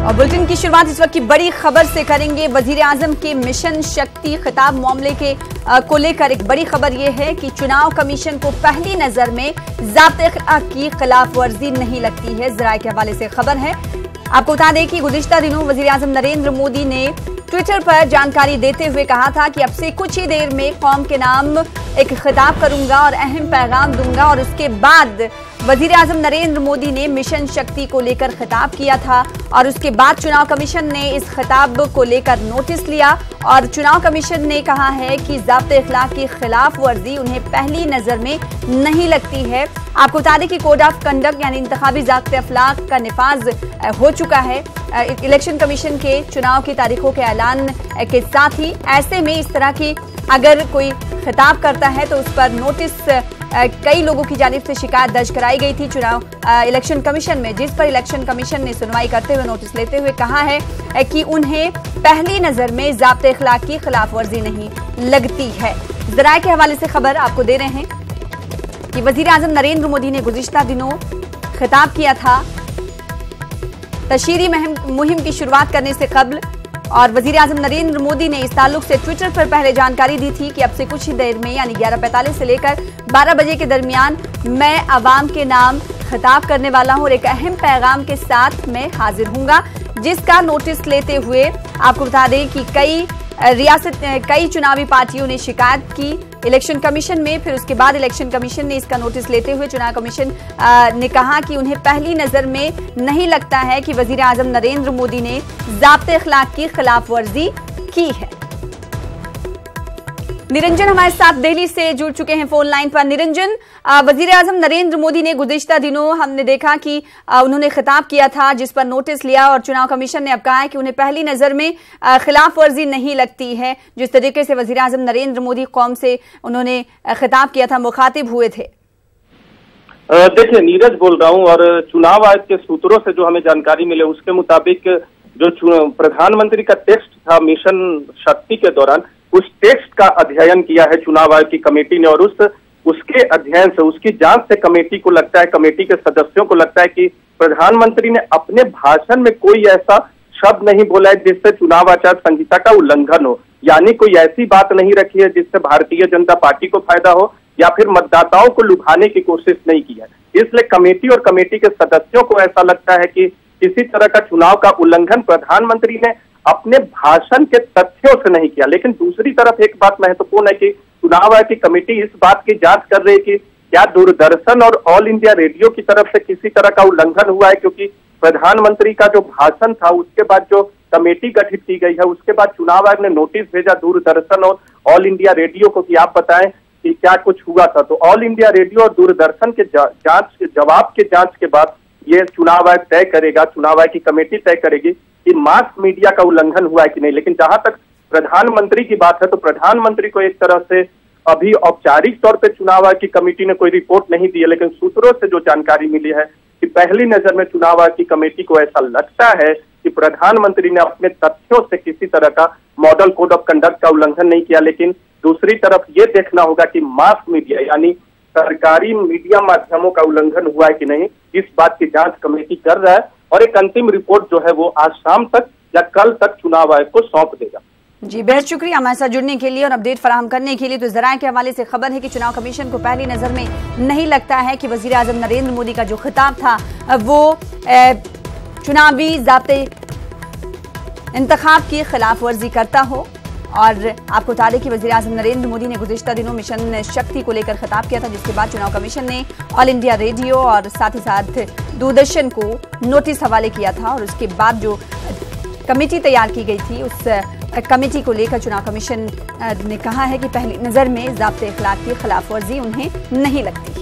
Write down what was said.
और बुलेटिन की शुरुआत इस वक्त की बड़ी खबर से करेंगे। वजीर आजम के मिशन शक्ति खिताब मामले को लेकर एक बड़ी खबर यह है कि चुनाव कमीशन को पहली नजर में ज़ाब्ते की खिलाफ वर्जी नहीं लगती है। जराये के हवाले से खबर है। आपको बता दें कि गुज़िश्ता दिनों वजीर आजम नरेंद्र मोदी ने ट्विटर पर जानकारी देते हुए कहा था कि अब से कुछ ही देर में कौम के नाम एक खिताब करूंगा और अहम पैगाम दूंगा। और उसके बाद वजीर आजम नरेंद्र मोदी ने मिशन शक्ति को लेकर खिताब किया था और उसके बाद चुनाव कमीशन ने इस खिताब को लेकर नोटिस लिया और चुनाव कमीशन ने कहा है कि ज़ाब्ते इखलाक की खिलाफ वर्जी उन्हें पहली नजर में नहीं लगती है। आपको बता दें कि कोड ऑफ कंडक्ट यानी इंतखाबी ज़ाब्ते इखलाक का निफाज हो चुका है इलेक्शन कमीशन के चुनाव की तारीखों के ऐलान के साथ ही। ऐसे में इस तरह की अगर कोई खिताब करता है तो उस पर नोटिस कई लोगों की जानिब से शिकायत दर्ज कराई गई थी चुनाव इलेक्शन कमीशन में, जिस पर इलेक्शन कमीशन ने सुनवाई करते हुए नोटिस लेते हुए कहा है कि उन्हें पहली नजर में ज़ाब्ते इखलाक की खिलाफ वर्जी नहीं लगती है। ज़राए के हवाले से खबर आपको दे रहे हैं कि वजीर आजम नरेंद्र मोदी ने गुज़िश्ता दिनों खिताब किया था तशहीरी मुहिम की शुरुआत करने से कबल और वजीर आजम नरेंद्र मोदी ने इस ताल्लुक से ट्विटर पर पहले जानकारी दी थी कि अब से कुछ ही देर में यानी 11:45 से लेकर 12 बजे के दरमियान मैं अवाम के नाम खिताब करने वाला हूं और एक अहम पैगाम के साथ मैं हाजिर हूंगा, जिसका नोटिस लेते हुए आपको बता दें कि कई चुनावी पार्टियों ने शिकायत की इलेक्शन कमीशन में। फिर उसके बाद इलेक्शन कमीशन ने इसका नोटिस लेते हुए चुनाव कमीशन ने कहा कि उन्हें पहली नजर में नहीं लगता है कि वजीर आजम नरेंद्र मोदी ने ज़ाब्ते इखलाक की खिलाफ वर्जी की है। निरंजन हमारे साथ दिल्ली से जुड़ चुके हैं फोन लाइन पर। निरंजन, वजीर आजम नरेंद्र मोदी ने गुज़िश्ता दिनों हमने देखा कि उन्होंने खिताब किया था जिस पर नोटिस लिया और चुनाव कमीशन ने अब कहा है कि उन्हें पहली नजर में खिलाफ वर्जी नहीं लगती है। जिस तरीके से वजीर आजम नरेंद्र मोदी कौम से उन्होंने खिताब किया था, मुखातिब हुए थे। देखिए, नीरज बोल रहा हूं और चुनाव आयोग के सूत्रों से जो हमें जानकारी मिले उसके मुताबिक जो प्रधानमंत्री का टेक्स्ट था मिशन शक्ति के दौरान, उस टेक्स्ट का अध्ययन किया है चुनाव आयोग की कमेटी ने और उसके अध्ययन से, उसकी जांच से कमेटी को लगता है, कमेटी के सदस्यों को लगता है कि प्रधानमंत्री ने अपने भाषण में कोई ऐसा शब्द नहीं बोला है जिससे चुनाव आचार संहिता का उल्लंघन हो, यानी कोई ऐसी बात नहीं रखी है जिससे भारतीय जनता पार्टी को फायदा हो या फिर मतदाताओं को लुभाने की कोशिश नहीं की है। इसलिए कमेटी और कमेटी के सदस्यों को ऐसा लगता है कि किसी तरह का चुनाव का उल्लंघन प्रधानमंत्री ने अपने भाषण के तथ्यों से नहीं किया। लेकिन दूसरी तरफ एक बात महत्वपूर्ण है कि चुनाव आयोग की कमेटी इस बात की जांच कर रही है कि क्या दूरदर्शन और ऑल इंडिया रेडियो की तरफ से किसी तरह का उल्लंघन हुआ है, क्योंकि प्रधानमंत्री का जो भाषण था उसके बाद जो कमेटी गठित की गई है उसके बाद चुनाव आयोग ने नोटिस भेजा दूरदर्शन और ऑल इंडिया रेडियो को कि आप बताएं कि क्या कुछ हुआ था। तो ऑल इंडिया रेडियो और दूरदर्शन के जवाब के जांच के बाद ये चुनाव आयोग तय करेगा, चुनाव आयोग की कमेटी तय करेगी कि मास मीडिया का उल्लंघन हुआ है कि नहीं। लेकिन जहां तक प्रधानमंत्री की बात है तो प्रधानमंत्री को एक तरह से अभी औपचारिक तौर पे चुनाव आयोग की कमेटी ने कोई रिपोर्ट नहीं दी है, लेकिन सूत्रों से जो जानकारी मिली है कि पहली नजर में चुनाव आयोग की कमेटी को ऐसा लगता है कि प्रधानमंत्री ने अपने तथ्यों से किसी तरह का मॉडल कोड ऑफ कंडक्ट का उल्लंघन नहीं किया। लेकिन दूसरी तरफ ये देखना होगा कि मास मीडिया यानी सरकारी मीडिया माध्यमों का उल्लंघन हुआ है कि नहीं, इस बात की जांच कमेटी कर रहा है और एक अंतिम रिपोर्ट जो है वो आज शाम तक या कल तक चुनाव आयोग को सौंप देगा। जी, बेहद शुक्रिया हमारे साथ जुड़ने के लिए और अपडेट फराहम करने के लिए। तो ज़राए के हवाले से खबर है कि चुनाव कमीशन को पहली नजर में नहीं लगता है कि वजीर आजम नरेंद्र मोदी का जो खिताब था वो चुनावी ज़ाब्ते इंतखाब की खिलाफ वर्जी करता हो। और आपको बता दें कि वज़ीर आज़म नरेंद्र मोदी ने गुज़िश्ता दिनों मिशन शक्ति को लेकर खिताब किया था, जिसके बाद चुनाव कमीशन ने ऑल इंडिया रेडियो और साथ ही साथ दूरदर्शन को नोटिस हवाले किया था। और उसके बाद जो कमेटी तैयार की गई थी उस कमेटी को लेकर चुनाव कमीशन ने कहा है कि पहली नज़र में ज़ाब्ते इखलाक की खिलाफ वर्जी उन्हें नहीं लगती।